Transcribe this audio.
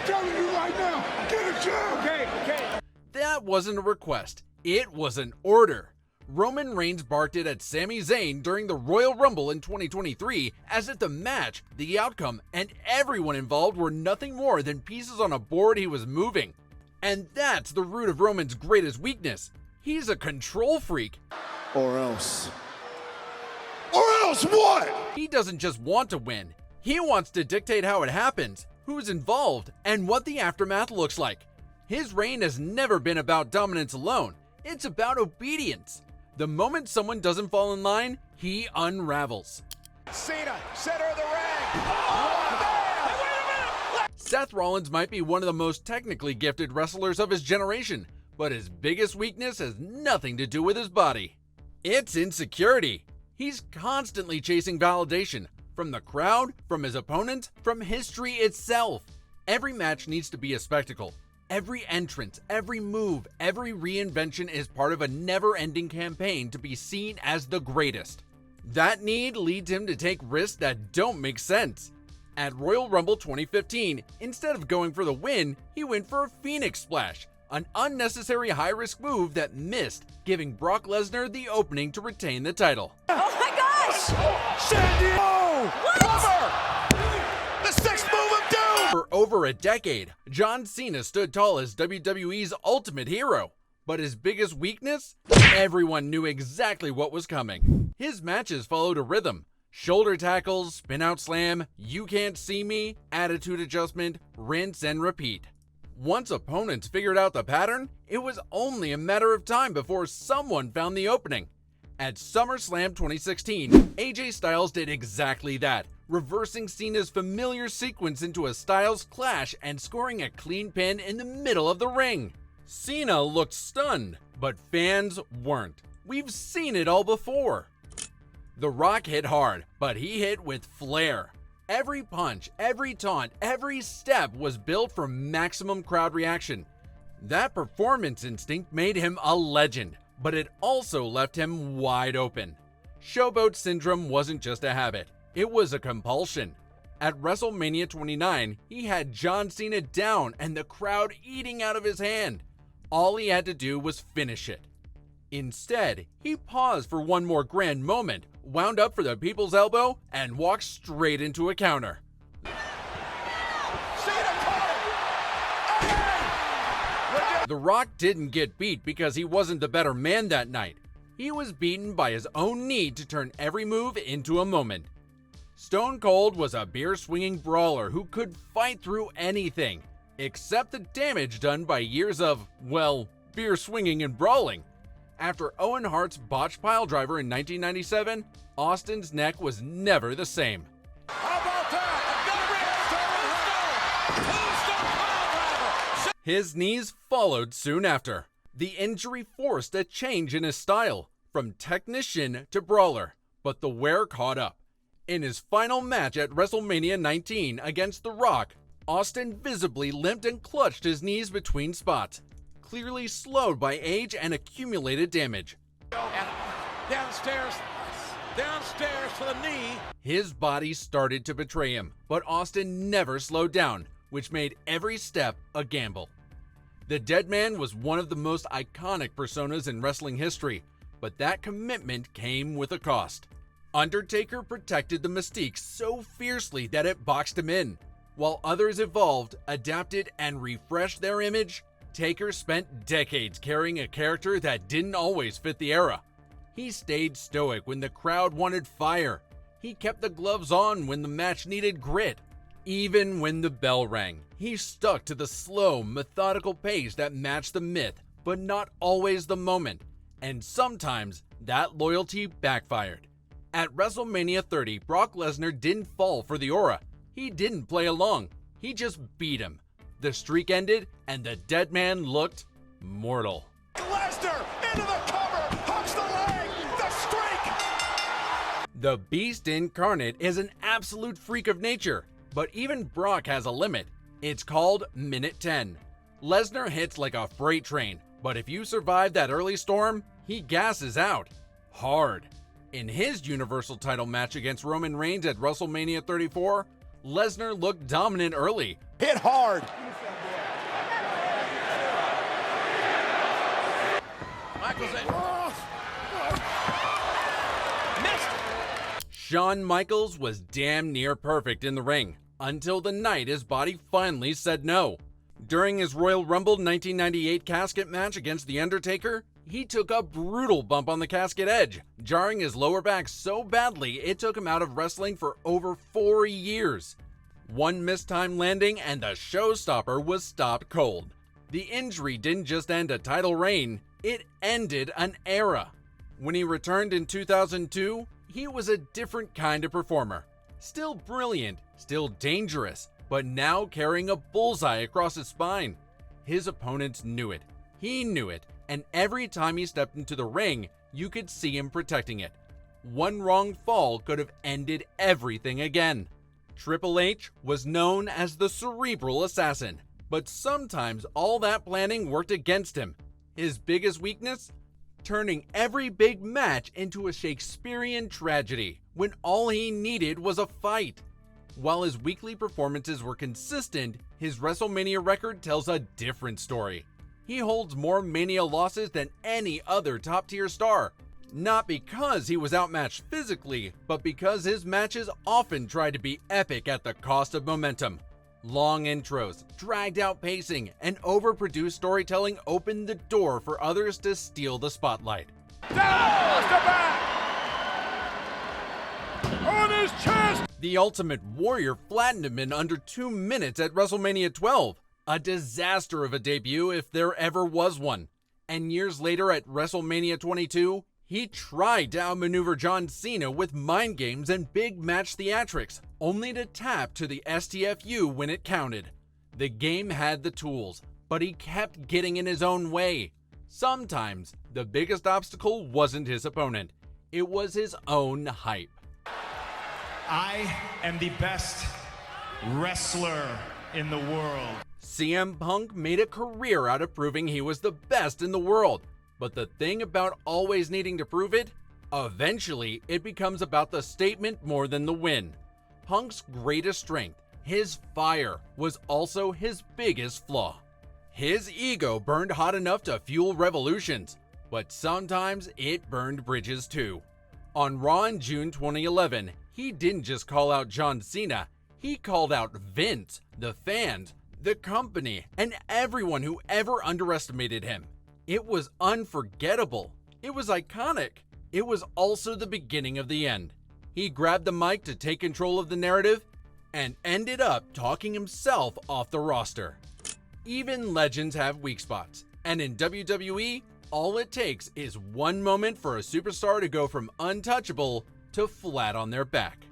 telling you right now, get a job. Okay. That wasn't a request, it was an order. Roman Reigns barked it at Sami Zayn during the Royal Rumble in 2023 as if the match, the outcome, and everyone involved were nothing more than pieces on a board he was moving. And that's the root of Roman's greatest weakness. He's a control freak. Or else. Or else what? He doesn't just want to win. He wants to dictate how it happens, who's involved, and what the aftermath looks like. His reign has never been about dominance alone. It's about obedience. The moment someone doesn't fall in line, he unravels. Cena, center of the ring. Seth Rollins might be one of the most technically gifted wrestlers of his generation, but his biggest weakness has nothing to do with his body. It's insecurity. He's constantly chasing validation from the crowd, from his opponent, from history itself. Every match needs to be a spectacle. Every entrance, every move, every reinvention is part of a never-ending campaign to be seen as the greatest. That need leads him to take risks that don't make sense. At Royal Rumble 2015, instead of going for the win, he went for a Phoenix Splash, an unnecessary high-risk move that missed, giving Brock Lesnar the opening to retain the title. Oh my gosh! San Diego! What? Cover! The sixth move of doom! For over a decade, John Cena stood tall as WWE's ultimate hero. But his biggest weakness? Everyone knew exactly what was coming. His matches followed a rhythm. Shoulder tackles, spin-out slam, you can't see me, attitude adjustment, rinse and repeat. Once opponents figured out the pattern, it was only a matter of time before someone found the opening. At SummerSlam 2016, AJ Styles did exactly that, reversing Cena's familiar sequence into a Styles clash and scoring a clean pin in the middle of the ring. Cena looked stunned, but fans weren't. We've seen it all before. The Rock hit hard, but he hit with flair. Every punch, every taunt, every step was built for maximum crowd reaction. That performance instinct made him a legend, but it also left him wide open. Showboat syndrome wasn't just a habit, it was a compulsion. At WrestleMania 29, he had John Cena down and the crowd eating out of his hand. All he had to do was finish it. Instead, he paused for one more grand moment, wound up for the people's elbow, and walked straight into a counter. The Rock didn't get beat because he wasn't the better man that night. He was beaten by his own need to turn every move into a moment. Stone Cold was a beer-swinging brawler who could fight through anything, except the damage done by years of, well, beer swinging and brawling. After Owen Hart's botched piledriver in 1997, Austin's neck was never the same. How about that? His knees followed soon after. The injury forced a change in his style, from technician to brawler, but the wear caught up. In his final match at WrestleMania 19 against The Rock, Austin visibly limped and clutched his knees between spots, clearly slowed by age and accumulated damage. Downstairs to the knee. His body started to betray him, but Austin never slowed down, which made every step a gamble. The Dead Man was one of the most iconic personas in wrestling history, but that commitment came with a cost. Undertaker protected the mystique so fiercely that it boxed him in. While others evolved, adapted, and refreshed their image, Taker spent decades carrying a character that didn't always fit the era. He stayed stoic when the crowd wanted fire. He kept the gloves on when the match needed grit. Even when the bell rang, he stuck to the slow, methodical pace that matched the myth, but not always the moment. And sometimes, that loyalty backfired. At WrestleMania 30, Brock Lesnar didn't fall for the aura. He didn't play along. He just beat him. The streak ended, and the Dead Man looked mortal. Lesnar into the cover, hooks the leg, the streak. The Beast Incarnate is an absolute freak of nature, but even Brock has a limit. It's called Minute 10. Lesnar hits like a freight train, but if you survive that early storm, he gasses out. Hard. In his Universal title match against Roman Reigns at WrestleMania 34, Lesnar looked dominant early. Hit hard, tackles it. Missed. Shawn Michaels was damn near perfect in the ring, until the night his body finally said no. During his Royal Rumble 1998 casket match against The Undertaker, he took a brutal bump on the casket edge, jarring his lower back so badly it took him out of wrestling for over 4 years. One mistimed landing and the showstopper was stopped cold. The injury didn't just end a title reign, it ended an era. When he returned in 2002, he was a different kind of performer. Still brilliant, still dangerous, but now carrying a bullseye across his spine. His opponents knew it. He knew it, and every time he stepped into the ring, you could see him protecting it. One wrong fall could have ended everything again. Triple H was known as the cerebral assassin, but sometimes all that planning worked against him. His biggest weakness? Turning every big match into a Shakespearean tragedy when all he needed was a fight. While his weekly performances were consistent, his WrestleMania record tells a different story. He holds more Mania losses than any other top-tier star. Not because he was outmatched physically, but because his matches often tried to be epic at the cost of momentum. Long intros, dragged-out pacing, and overproduced storytelling opened the door for others to steal the spotlight. Down, the back. On his chest. The Ultimate Warrior flattened him in under 2 minutes at WrestleMania 12. A disaster of a debut if there ever was one. And years later at WrestleMania 22, he tried to outmaneuver John Cena with mind games and big match theatrics, only to tap to the STFU when it counted. The game had the tools, but he kept getting in his own way. Sometimes, the biggest obstacle wasn't his opponent. It was his own hype. I am the best wrestler in the world. CM Punk made a career out of proving he was the best in the world. But the thing about always needing to prove it, eventually it becomes about the statement more than the win. Punk's greatest strength, his fire, was also his biggest flaw. His ego burned hot enough to fuel revolutions, but sometimes it burned bridges too. On Raw in June 2011, he didn't just call out John Cena, he called out Vince, the fans, the company, and everyone who ever underestimated him. It was unforgettable. It was iconic. It was also the beginning of the end. He grabbed the mic to take control of the narrative and ended up talking himself off the roster. Even legends have weak spots, and in WWE, all it takes is one moment for a superstar to go from untouchable to flat on their back.